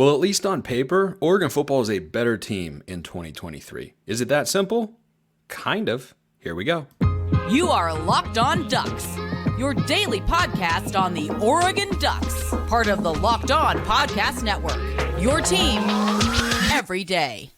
Well, at least on paper, Oregon football is a better team in 2023. Is it that simple? Kind of. Here we go. You are Locked On Ducks, your daily podcast on the Oregon Ducks, part of the Locked On Podcast Network, your team every day.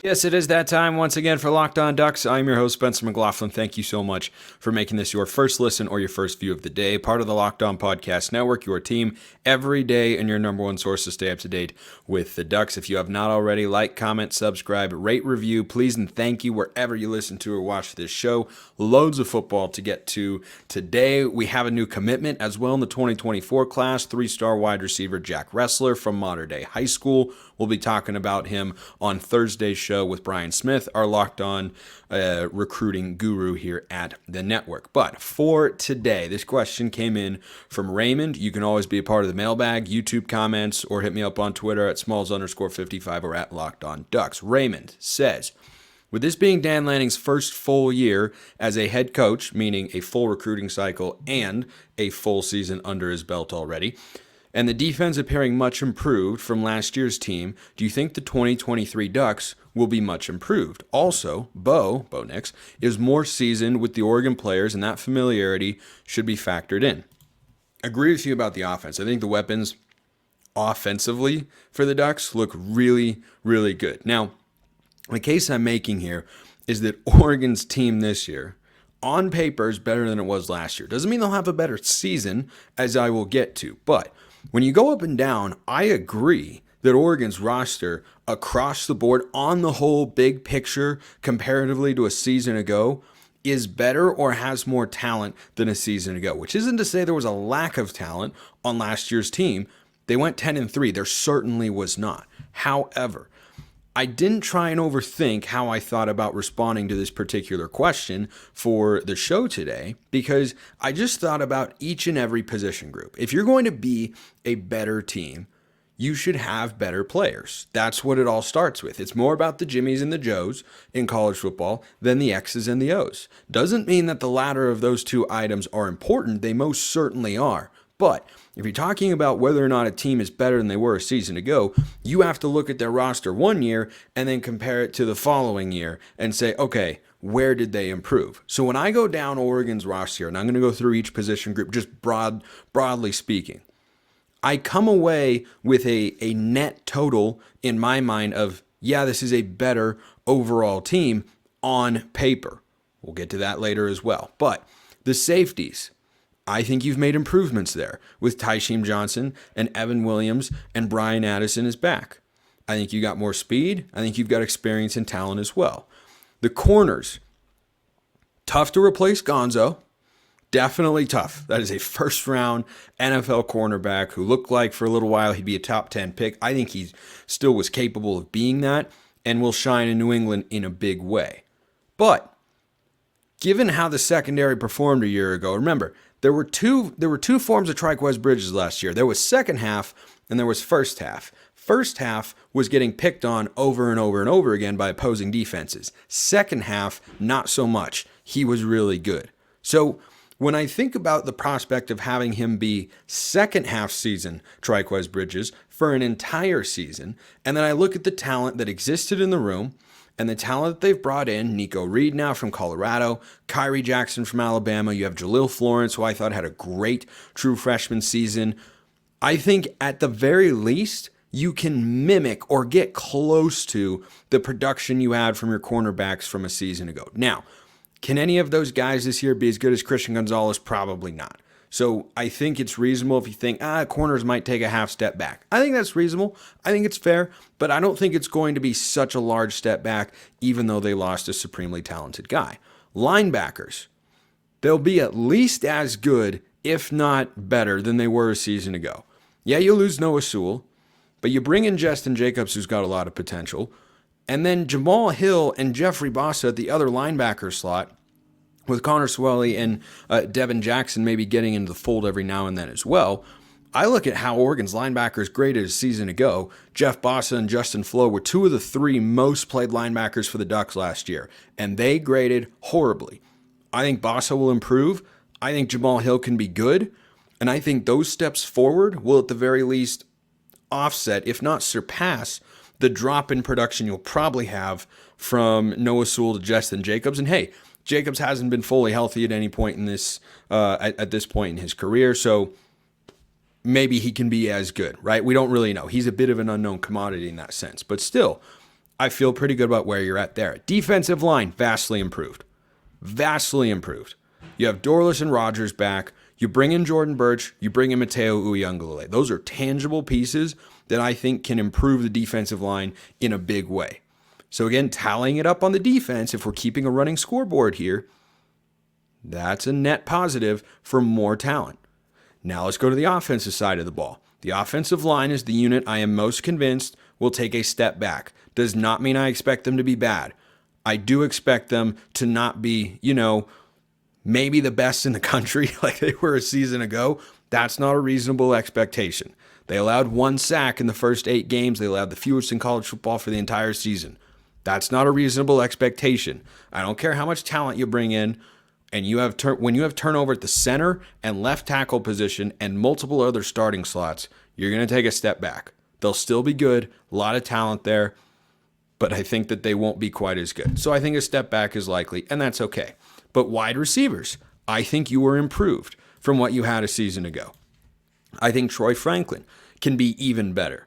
Yes, it is that time once again for Locked On Ducks. I'm your host, Spencer McLaughlin. Thank you so much for making this your first listen or your first view of the day. Part of the Locked On Podcast Network, your team every day and your number one source to stay up to date with the Ducks. If you have not already, like, comment, subscribe, rate, review, please and thank you wherever you listen to or watch this show. Loads of football to get to today. We have a new commitment as well in the 2024 class, 3-star wide receiver Jack Ressler from Mater Dei High School. We'll be talking about him on Thursday's show with Brian Smith, our Locked On recruiting guru here at the network. But for today, this question came in from Raymond. You can always be a part of the Mailbag, YouTube comments, or hit me up on Twitter at smalls_55 or at Locked On Ducks. Raymond says, with this being Dan Lanning's first full year as a head coach, meaning a full recruiting cycle and a full season under his belt already, and the defense appearing much improved from last year's team, do you think the 2023 Ducks will be much improved? Also, Bo Nix, is more seasoned with the Oregon players, and that familiarity should be factored in. Agree with you about the offense. I think the weapons offensively for the Ducks look really, really good. Now, the case I'm making here is that Oregon's team this year, on paper, is better than it was last year. Doesn't mean they'll have a better season, as I will get to, but when you go up and down, I agree that Oregon's roster across the board on the whole big picture comparatively to a season ago is better or has more talent than a season ago, which isn't to say there was a lack of talent on last year's team. They went 10-3. There certainly was not. However, I didn't try and overthink how I thought about responding to this particular question for the show today, because I just thought about each and every position group. If you're going to be a better team, you should have better players. That's what it all starts with. It's more about the Jimmies and the Joes in college football than the X's and the O's. Doesn't mean that the latter of those two items are important. They most certainly are. But if you're talking about whether or not a team is better than they were a season ago, you have to look at their roster one year and then compare it to the following year and say, okay, where did they improve? So when I go down Oregon's roster, and I'm going to go through each position group just broadly speaking, I come away with a net total in my mind of, yeah, this is a better overall team on paper. We'll get to that later as well. But the safeties, I think you've made improvements there with Tysheem Johnson and Evan Williams, and Brian Addison is back. I think you got more speed. I think you've got experience and talent as well. The corners, tough to replace Gonzo. Definitely tough. That is a first-round NFL cornerback who looked like for a little while he'd be a top 10 pick. I think he still was capable of being that and will shine in New England in a big way. But given how the secondary performed a year ago, remember, there were two forms of Trikweze Bridges last year. There was second half and there was first half. First half was getting picked on over and over and over again by opposing defenses. Second half, not so much. He was really good. So when I think about the prospect of having him be second half season Trikweze Bridges for an entire season, and then I look at the talent that existed in the room and the talent that they've brought in, Nico Reed now from Colorado, Kyrie Jackson from Alabama, you have Jalil Florence, who I thought had a great true freshman season. I think at the very least, you can mimic or get close to the production you had from your cornerbacks from a season ago. Now, can any of those guys this year be as good as Christian Gonzalez? Probably not. So I think it's reasonable if you think, corners might take a half step back. I think that's reasonable. I think it's fair, but I don't think it's going to be such a large step back, even though they lost a supremely talented guy. Linebackers, they'll be at least as good, if not better, than they were a season ago. Yeah, you lose Noah Sewell, but you bring in Justin Jacobs, who's got a lot of potential, and then Jamal Hill and Jeffrey Bossa at the other linebacker slot, with Connor Swelley and Devin Jackson maybe getting into the fold every now and then as well. I look at how Oregon's linebackers graded a season ago. Jeff Bossa and Justin Flo were two of the three most played linebackers for the Ducks last year, and they graded horribly. I think Bossa will improve. I think Jamal Hill can be good. And I think those steps forward will at the very least offset, if not surpass, the drop in production you'll probably have from Noah Sewell to Justin Jacobs. And hey, Jacobs hasn't been fully healthy at any point in this at this point in his career, so maybe he can be as good, right? We don't really know. He's a bit of an unknown commodity in that sense, but still, I feel pretty good about where you're at there. Defensive line, vastly improved. Vastly improved. You have Dorlus and Rogers back. You bring in Jordan Birch. You bring in Mateo Uiagalelei. Those are tangible pieces that I think can improve the defensive line in a big way. So again, tallying it up on the defense, if we're keeping a running scoreboard here, that's a net positive for more talent. Now let's go to the offensive side of the ball. The offensive line is the unit I am most convinced will take a step back. Does not mean I expect them to be bad. I do expect them to not be, maybe the best in the country like they were a season ago. That's not a reasonable expectation. They allowed 1 sack in the first 8 games. They allowed the fewest in college football for the entire season. That's not a reasonable expectation. I don't care how much talent you bring in, and when you have turnover at the center and left tackle position and multiple other starting slots, you're going to take a step back. They'll still be good, a lot of talent there, but I think that they won't be quite as good. So I think a step back is likely, and that's okay. But wide receivers, I think you were improved from what you had a season ago. I think Troy Franklin can be even better.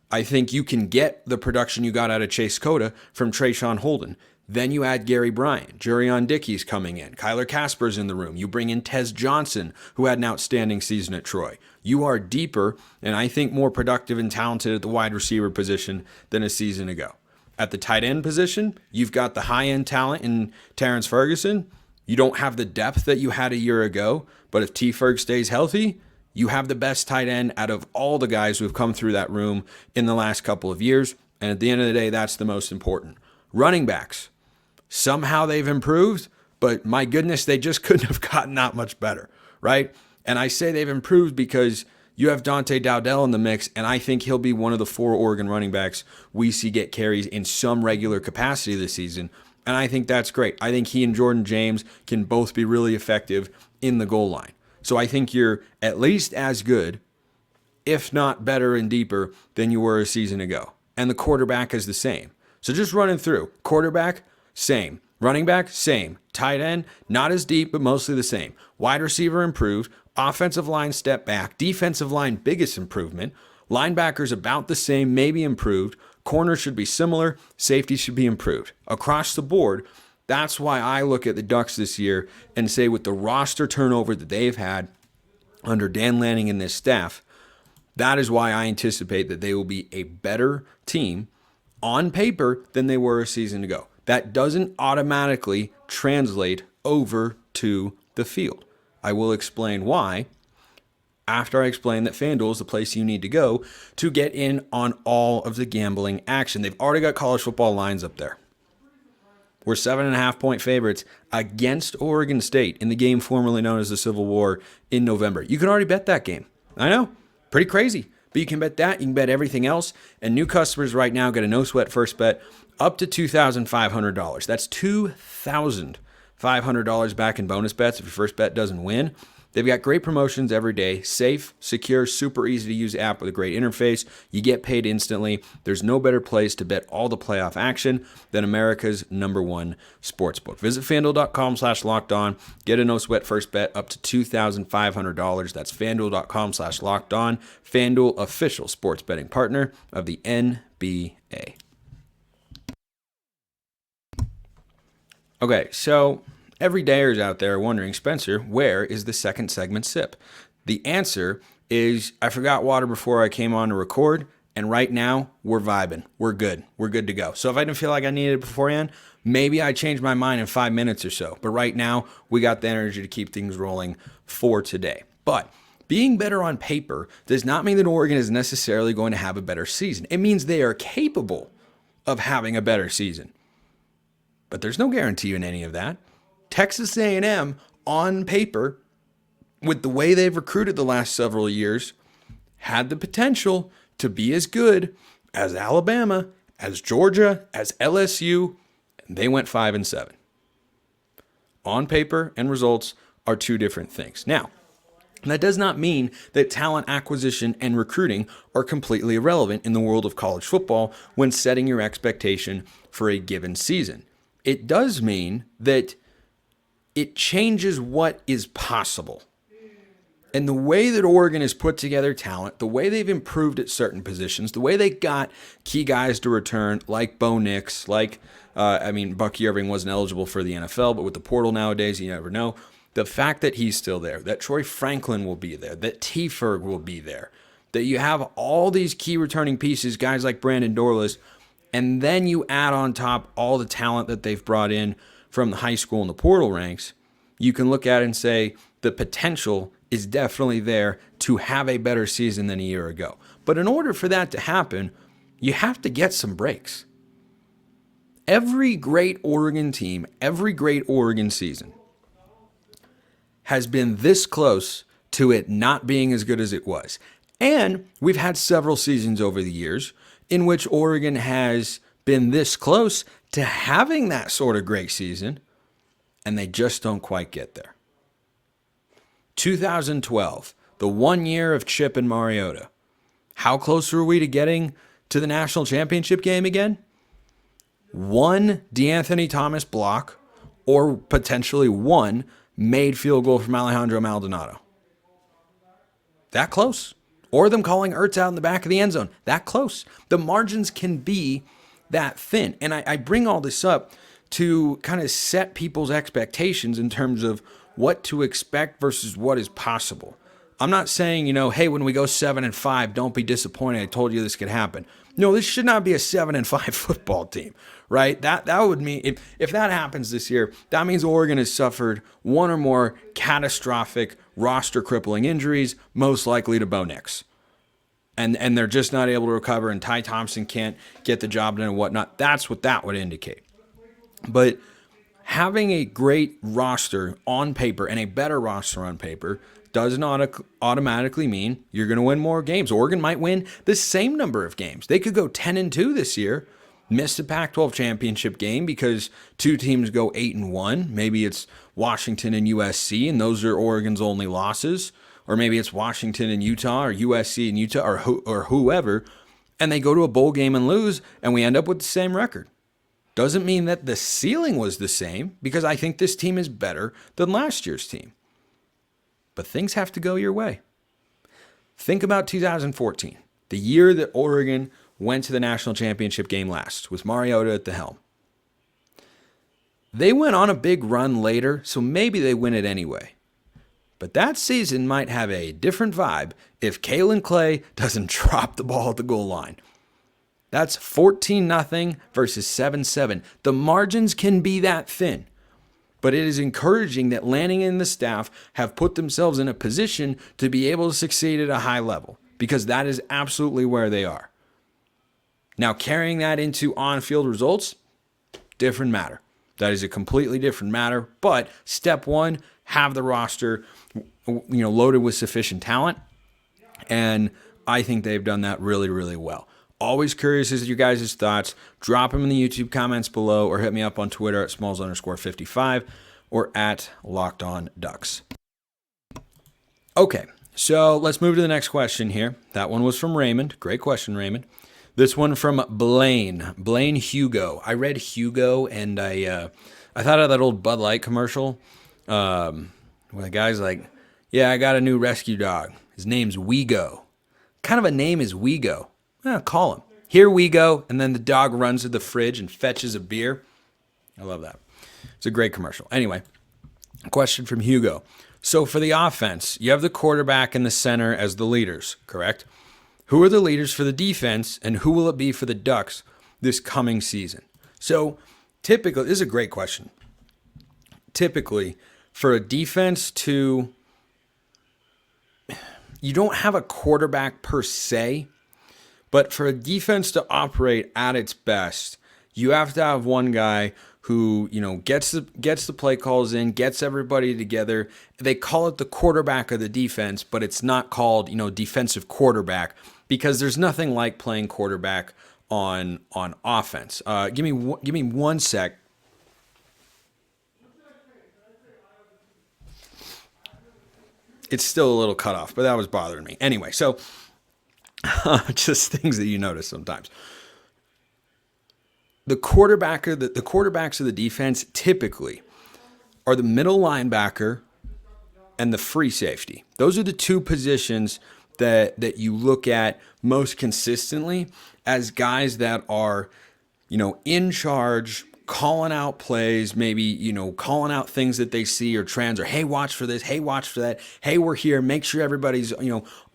I think you can get the production you got out of Chase Cota from Trayshawn Holden. Then you add Gary Bryant, Jurion Dickey's coming in, Kyler Casper's in the room. You bring in Tez Johnson, who had an outstanding season at Troy. You are deeper and I think more productive and talented at the wide receiver position than a season ago. At the tight end position, you've got the high-end talent in Terrence Ferguson. You don't have the depth that you had a year ago, but if T. Ferg stays healthy, you have the best tight end out of all the guys who have come through that room in the last couple of years. And at the end of the day, that's the most important. Running backs. Somehow they've improved, but my goodness, they just couldn't have gotten that much better, right? And I say they've improved because you have Dante Dowdell in the mix, and I think he'll be one of the 4 Oregon running backs we see get carries in some regular capacity this season. And I think that's great. I think he and Jordan James can both be really effective in the goal line. So I think you're at least as good, if not better and deeper, than you were a season ago. And the quarterback is the same. So just running through. Quarterback, same. Running back, same. Tight end, not as deep, but mostly the same. Wide receiver improved. Offensive line step back. Defensive line, biggest improvement. Linebackers about the same, maybe improved. Corner should be similar. Safety should be improved. Across the board, that's why I look at the Ducks this year and say with the roster turnover that they've had under Dan Lanning and this staff, that is why I anticipate that they will be a better team on paper than they were a season ago. That doesn't automatically translate over to the field. I will explain why after I explain that FanDuel is the place you need to go to get in on all of the gambling action. They've already got college football lines up there. We're 7.5-point favorites against Oregon State in the game formerly known as the Civil War in November. You can already bet that game. I know, pretty crazy. But you can bet that. You can bet everything else. And new customers right now get a no-sweat first bet up to $2,500. That's $2,500 back in bonus bets if your first bet doesn't win. They've got great promotions every day. Safe, secure, super easy to use app with a great interface. You get paid instantly. There's no better place to bet all the playoff action than America's #1 sportsbook. Visit FanDuel.com/lockedon. Get a no sweat first bet up to $2,500. That's FanDuel.com/lockedon. FanDuel, official sports betting partner of the NBA. Okay, so everydayers out there are wondering, Spencer, where is the second segment sip? The answer is I forgot water before I came on to record, and right now we're vibing. We're good. We're good to go. So if I didn't feel like I needed it beforehand, maybe I change my mind in 5 minutes or so. But right now we got the energy to keep things rolling for today. But being better on paper does not mean that Oregon is necessarily going to have a better season. It means they are capable of having a better season. But there's no guarantee in any of that. Texas A&M, on paper, with the way they've recruited the last several years, had the potential to be as good as Alabama, as Georgia, as LSU, and they went 5-7. On paper and results are two different things. Now, that does not mean that talent acquisition and recruiting are completely irrelevant in the world of college football when setting your expectation for a given season. It does mean that it changes what is possible. And the way that Oregon has put together talent, the way they've improved at certain positions, the way they got key guys to return, like Bo Nix, like, Bucky Irving wasn't eligible for the NFL, but with the portal nowadays, you never know. The fact that he's still there, that Troy Franklin will be there, that T. Ferg will be there, that you have all these key returning pieces, guys like Brandon Dorlus, and then you add on top all the talent that they've brought in from the high school and the portal ranks, you can look at it and say the potential is definitely there to have a better season than a year ago. But in order for that to happen, you have to get some breaks. Every great Oregon team, every great Oregon season has been this close to it not being as good as it was. And we've had several seasons over the years in which Oregon has been this close to having that sort of great season, and they just don't quite get there. 2012, the 1 year of Chip and Mariota. How close were we to getting to the national championship game again? One DeAnthony Thomas block or potentially one made field goal from Alejandro Maldonado. That close. Or them calling Ertz out in the back of the end zone. That close. The margins can be that thin. And I bring all this up to kind of set people's expectations in terms of what to expect versus what is possible. I'm not saying, hey, when we go 7-5, don't be disappointed. I told you this could happen. No, this should not be a 7-5 football team, right? That would mean if that happens this year, that means Oregon has suffered one or more catastrophic roster crippling injuries, most likely to Bo Nix. And they're just not able to recover, and Ty Thompson can't get the job done and whatnot. That's what that would indicate. But having a great roster on paper and a better roster on paper does not automatically mean you're going to win more games. Oregon might win the same number of games. They could go 10-2 this year, miss the Pac-12 championship game because two teams go 8-1. Maybe it's Washington and USC, and those are Oregon's only losses. Or maybe it's Washington and Utah, or USC and Utah, or whoever, and they go to a bowl game and lose, and we end up with the same record. Doesn't mean that the ceiling was the same, because I think this team is better than last year's team. But things have to go your way. Think about 2014, the year that Oregon went to the national championship game last, with Mariota at the helm. They went on a big run later, so maybe they win it anyway. But that season might have a different vibe if Kalen Clay doesn't drop the ball at the goal line. That's 14-0 versus 7-7. The margins can be that thin. But it is encouraging that Lanning and the staff have put themselves in a position to be able to succeed at a high level, because that is absolutely where they are. Now, carrying that into on-field results, different matter. That is a completely different matter. But step one, have the roster, loaded with sufficient talent. And I think they've done that really, really well. Always curious as to your guys' thoughts. Drop them in the YouTube comments below, or hit me up on Twitter at smalls_55 or at LockedOnDucks. Okay, so let's move to the next question here. That one was from Raymond. Great question, Raymond. This one from Blaine Hugo. I read Hugo, and I thought of that old Bud Light commercial where the guy's like, yeah, I got a new rescue dog. His name's Wego. What kind of a name is Wego? Call him. Here we go. And then the dog runs to the fridge and fetches a beer. I love that. It's a great commercial. Anyway, question from Hugo. So for the offense, you have the quarterback and the center as the leaders, correct? Who are the leaders for the defense, and who will it be for the Ducks this coming season? So typically, this is a great question. Typically, for a defense you don't have a quarterback per se, but for a defense to operate at its best, you have to have one guy who, gets the play calls in, gets everybody together. They call it the quarterback of the defense, but it's not called, defensive quarterback, because there's nothing like playing quarterback on offense. Give me one sec. it's still a little cut off, but that was bothering me. Anyway, so just things that you notice sometimes. The quarterbacks of the defense typically are the middle linebacker and the free safety. Those are the two positions that you look at most consistently as guys that are, in charge, calling out plays, maybe, calling out things that they see or trends, or, hey, watch for this, hey, watch for that, hey, we're here, make sure everybody's,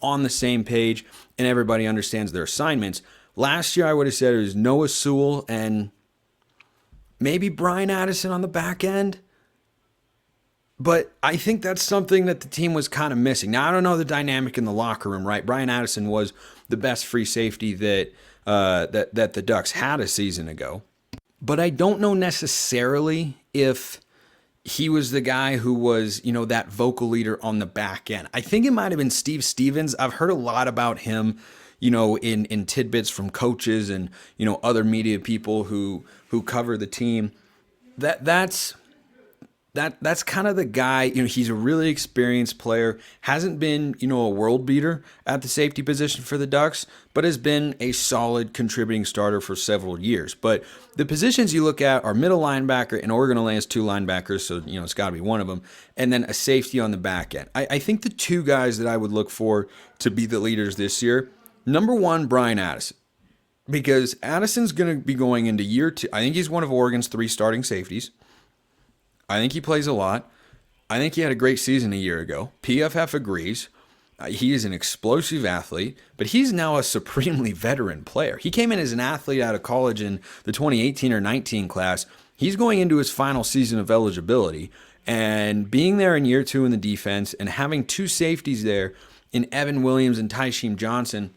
on the same page and everybody understands their assignments. Last year, I would have said it was Noah Sewell and maybe Brian Addison on the back end. But I think that's something that the team was kind of missing. Now, I don't know the dynamic in the locker room, right? Brian Addison was the best free safety that the Ducks had a season ago. But I don't know necessarily if he was the guy who was, that vocal leader on the back end. I think it might have been Steve Stevens. I've heard a lot about him, in tidbits from coaches and, other media people who cover the team. That's kind of the guy. He's a really experienced player, hasn't been, a world beater at the safety position for the Ducks, but has been a solid contributing starter for several years. But the positions you look at are middle linebacker, and Oregon only has two linebackers, so, it's got to be one of them, and then a safety on the back end. I think the two guys that I would look for to be the leaders this year, number one, Brian Addison, because Addison's going to be going into year two. I think he's one of Oregon's three starting safeties. I think he plays a lot. I think he had a great season a year ago. PFF agrees. He is an explosive athlete, but he's now a supremely veteran player. He came in as an athlete out of college in the 2018 or 19 class. He's going into his final season of eligibility, and being there in year two in the defense and having two safeties there in Evan Williams and Tysheem Johnson,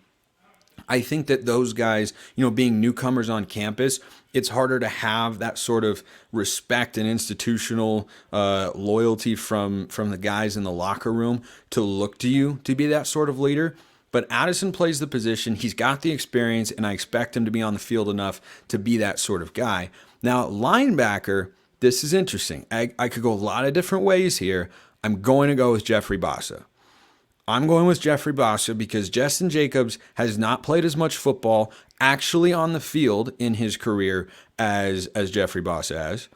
I think that those guys, being newcomers on campus, it's harder to have that sort of respect and institutional loyalty from the guys in the locker room to look to you to be that sort of leader. But Addison plays the position. He's got the experience, and I expect him to be on the field enough to be that sort of guy. Now, linebacker, this is interesting. I could go a lot of different ways here. I'm going to go with Jeffrey Bassa. I'm going with Jeffrey Bassa because Justin Jacobs has not played as much football actually on the field in his career as Jeffrey Bassa has.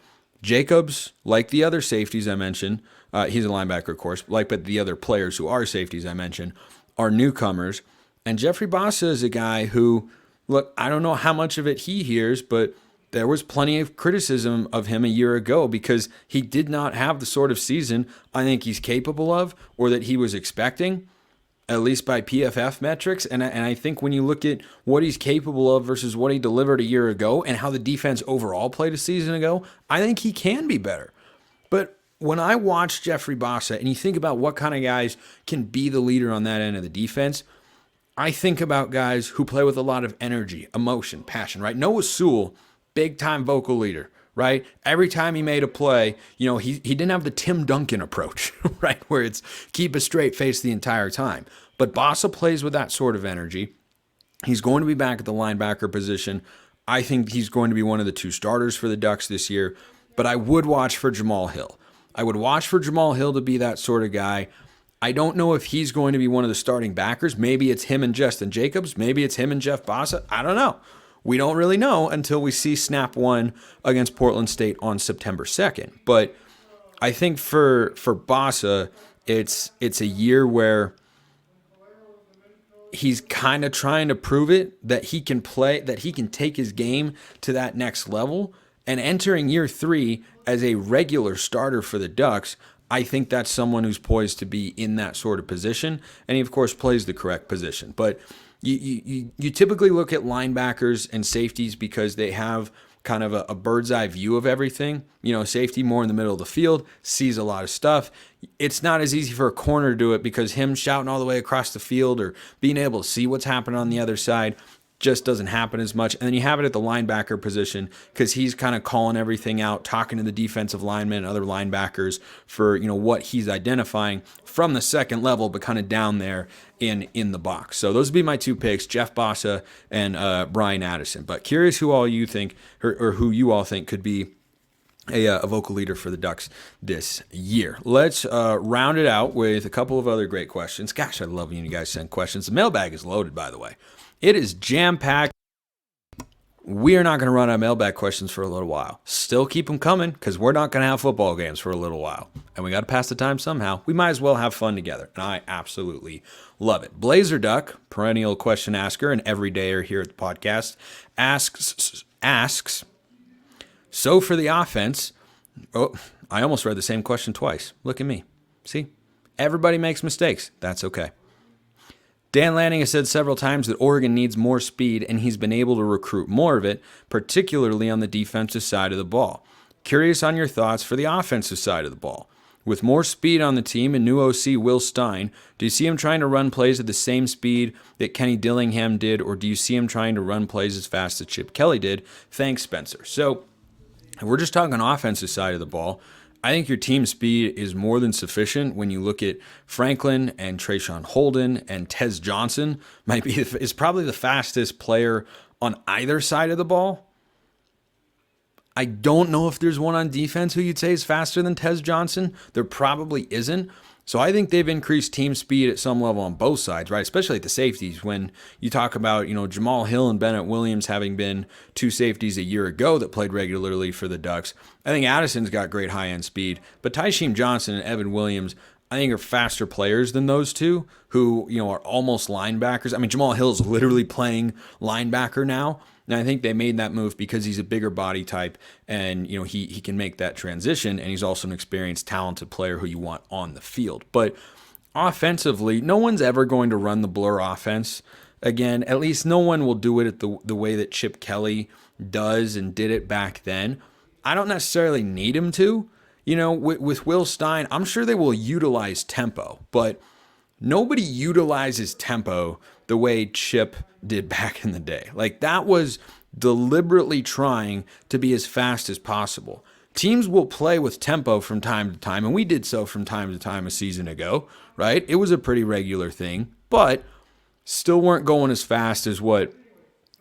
Jacobs, like the other safeties I mentioned, he's a linebacker, of course, but the other players who are safeties I mentioned are newcomers. And Jeffrey Bassa is a guy who, look, I don't know how much of it he hears, but there was plenty of criticism of him a year ago because he did not have the sort of season I think he's capable of or that he was expecting, at least by PFF metrics. And I think when you look at what he's capable of versus what he delivered a year ago and how the defense overall played a season ago, I think he can be better. But when I watch Jeffrey Bassa and you think about what kind of guys can be the leader on that end of the defense, I think about guys who play with a lot of energy, emotion, passion, right? Noah Sewell, big-time vocal leader, right? Every time he made a play, he didn't have the Tim Duncan approach, right, where it's keep a straight face the entire time. But Bassa plays with that sort of energy. He's going to be back at the linebacker position. I think he's going to be one of the two starters for the Ducks this year. But I would watch for Jamal Hill. I would watch for Jamal Hill to be that sort of guy. I don't know if he's going to be one of the starting backers. Maybe it's him and Justin Jacobs. Maybe it's him and Jeff Bassa. I don't know. We don't really know until we see snap one against Portland State on September 2nd. But I think for Bassa, it's a year where he's kind of trying to prove it that he can play, that he can take his game to that next level. And entering year 3 as a regular starter for the Ducks, I think that's someone who's poised to be in that sort of position. And he, of course, plays the correct position. But you typically look at linebackers and safeties because they have kind of a bird's eye view of everything. Safety more in the middle of the field, sees a lot of stuff. It's not as easy for a corner to do it because him shouting all the way across the field or being able to see what's happening on the other side just doesn't happen as much. And then you have it at the linebacker position because he's kind of calling everything out, talking to the defensive linemen and other linebackers for, what he's identifying from the second level, but kind of down there in the box. So those would be my two picks, Jeff Bassa and Brian Addison. But curious who all you think or who you all think could be a vocal leader for the Ducks this year. Let's round it out with a couple of other great questions. Gosh, I love when you guys send questions. The mailbag is loaded, by the way. It is jam-packed. We are not going to run out of mailbag questions for a little while. Still keep them coming because we're not going to have football games for a little while. And we got to pass the time somehow. We might as well have fun together. And I absolutely love it. Blazer Duck, perennial question asker and everydayer here at the podcast, asks, so for the offense, I almost read the same question twice. Look at me. See? Everybody makes mistakes. That's okay. Dan Lanning has said several times that Oregon needs more speed, and he's been able to recruit more of it, particularly on the defensive side of the ball. Curious on your thoughts for the offensive side of the ball. With more speed on the team and new OC Will Stein, do you see him trying to run plays at the same speed that Kenny Dillingham did, or do you see him trying to run plays as fast as Chip Kelly did? Thanks, Spencer. So, if we're just talking offensive side of the ball, I think your team speed is more than sufficient when you look at Franklin and Trayshawn Holden and Tez Johnson is probably the fastest player on either side of the ball. I don't know if there's one on defense who you'd say is faster than Tez Johnson. There probably isn't. So I think they've increased team speed at some level on both sides, right? Especially at the safeties. When you talk about, Jamal Hill and Bennett Williams having been two safeties a year ago that played regularly for the Ducks, I think Addison's got great high-end speed. But Tysheem Johnson and Evan Williams, I think, are faster players than those two who, are almost linebackers. I mean, Jamal Hill's literally playing linebacker now. And I think they made that move because he's a bigger body type and, he can make that transition. And he's also an experienced, talented player who you want on the field. But offensively, no one's ever going to run the blur offense again. At least no one will do it at the way that Chip Kelly does and did it back then. I don't necessarily need him to. With Will Stein, I'm sure they will utilize tempo, but nobody utilizes tempo the way Chip did back in the day. Like, that was deliberately trying to be as fast as possible. Teams will play with tempo from time to time, and we did so from time to time a season ago, right? It was a pretty regular thing, but still weren't going as fast as what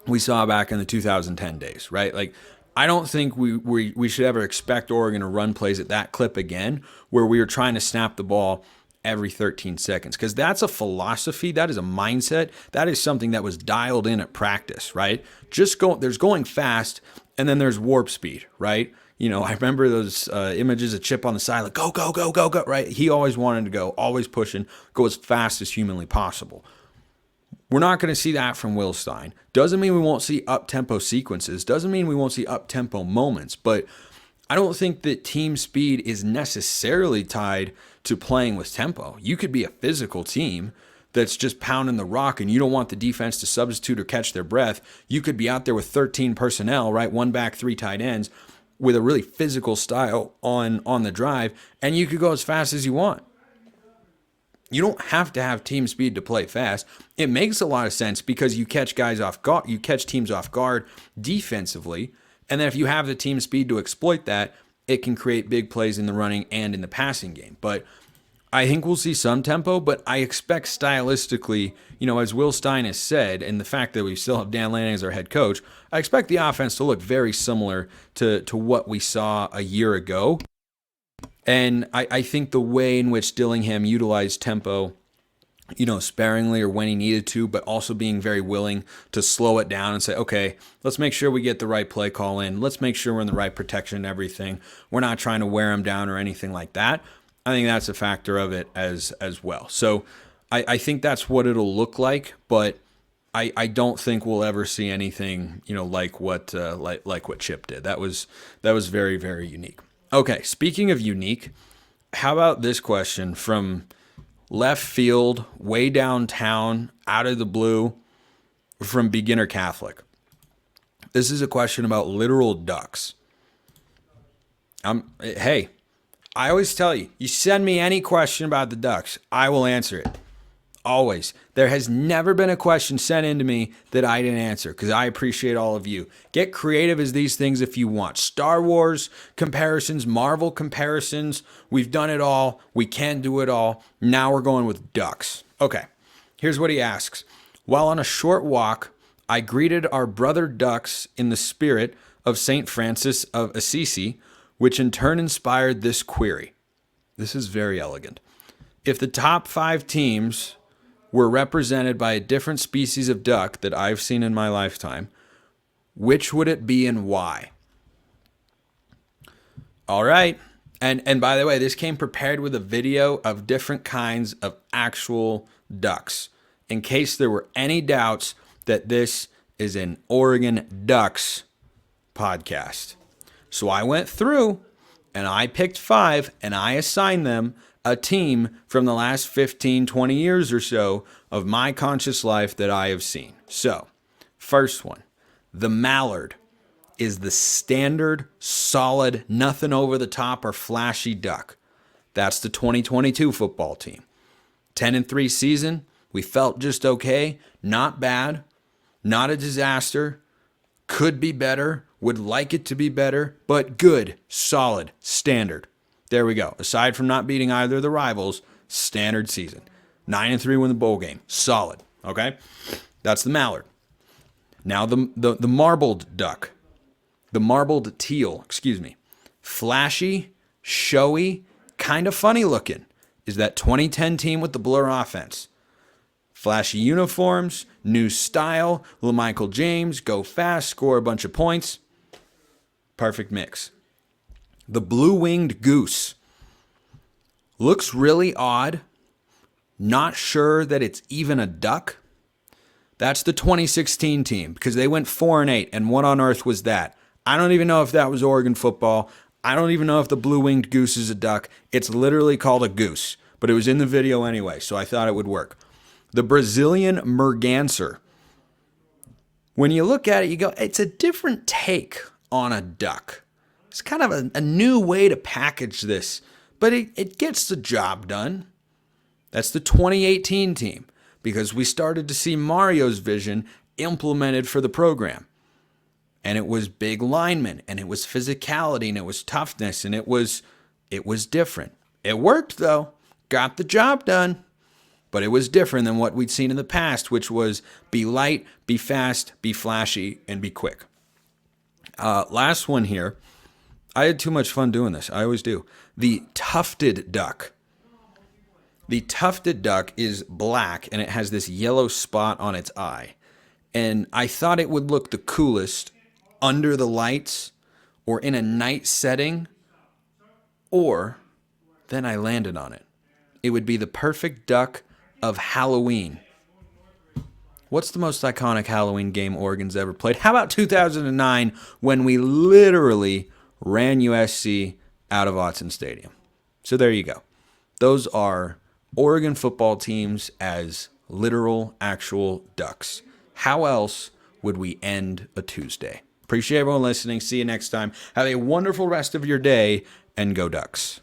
we saw back in the 2010 days, right? Like, I don't think we should ever expect Oregon to run plays at that clip again, where we were trying to snap the ball every 13 seconds, because that's a philosophy, that is a mindset, that is something that was dialed in at practice, right? There's going fast, and then there's warp speed, right? I remember those images of Chip on the side, like go, go, go, go, go, right? He always wanted to go, always pushing, go as fast as humanly possible. We're not going to see that from Will Stein. Doesn't mean we won't see up-tempo sequences, doesn't mean we won't see up-tempo moments, but I don't think that team speed is necessarily tied to playing with tempo. You could be a physical team that's just pounding the rock and you don't want the defense to substitute or catch their breath. You could be out there with 13 personnel, right? 1 back, 3 tight ends with a really physical style on the drive, and you could go as fast as you want. You don't have to have team speed to play fast. It makes a lot of sense because you catch guys off guard, you catch teams off guard defensively. And then if you have the team speed to exploit that, it can create big plays in the running and in the passing game. But I think we'll see some tempo, but I expect stylistically, as Will Stein has said, and the fact that we still have Dan Lanning as our head coach, I expect the offense to look very similar to what we saw a year ago. And I think the way in which Dillingham utilized tempo, sparingly or when he needed to, but also being very willing to slow it down and say, okay, let's make sure we get the right play call in. Let's make sure we're in the right protection and everything. We're not trying to wear him down or anything like that. I think that's a factor of it as well. So I think that's what it'll look like, but I don't think we'll ever see anything, like what Chip did. That was very, very unique. Okay, speaking of unique, how about this question from left field, way downtown, out of the blue, from Beginner Catholic? This is a question about literal ducks. Hey, I always tell you, you send me any question about the Ducks, I will answer it. Always. There has never been a question sent in to me that I didn't answer because I appreciate all of you. Get creative as these things if you want. Star Wars comparisons, Marvel comparisons. We've done it all. We can do it all. Now we're going with Ducks. Okay, here's what he asks. While on a short walk, I greeted our brother Ducks in the spirit of St. Francis of Assisi, which in turn inspired this query. This is very elegant. If the top 5 teams were represented by a different species of duck that I've seen in my lifetime, which would it be and why? All right. And by the way, this came prepared with a video of different kinds of actual ducks, in case there were any doubts that this is an Oregon Ducks podcast. So I went through and I picked 5 and I assigned them a team from the last 15, 20 years or so of my conscious life that I have seen. So, first one, the mallard is the standard, solid, nothing over the top or flashy duck. That's the 2022 football team. 10-3 season, we felt just okay, not bad, not a disaster, could be better, would like it to be better, but good, solid, standard. There we go. Aside from not beating either of the rivals, standard season. 9-3 win the bowl game. Solid. Okay? That's the mallard. Now the marbled duck. The marbled teal, flashy, showy, kind of funny looking is that 2010 team with the blur offense. Flashy uniforms, new style, little Michael James, go fast, score a bunch of points. Perfect mix. The blue-winged goose looks really odd. Not sure that it's even a duck. That's the 2016 team because they went 4-8, and what on earth was that? I don't even know if that was Oregon football. I don't even know if the blue-winged goose is a duck. It's literally called a goose, but it was in the video anyway, so I thought it would work. The Brazilian merganser. When you look at it, you go, it's a different take on a duck. It's kind of a new way to package this, but it gets the job done. That's the 2018 team because we started to see Mario's vision implemented for the program. And it was big linemen, and it was physicality, and it was toughness, and it was different. It worked, though. Got the job done. But it was different than what we'd seen in the past, which was be light, be fast, be flashy, and be quick. Last one here. I had too much fun doing this. I always do. The tufted duck. The tufted duck is black, and it has this yellow spot on its eye. And I thought it would look the coolest under the lights or in a night setting, or then I landed on it. It would be the perfect duck of Halloween. What's the most iconic Halloween game Oregon's ever played? How about 2009 when we literally ran USC out of Autzen Stadium? So there you go. Those are Oregon football teams as literal, actual ducks. How else would we end a Tuesday? Appreciate everyone listening. See you next time. Have a wonderful rest of your day, and go Ducks.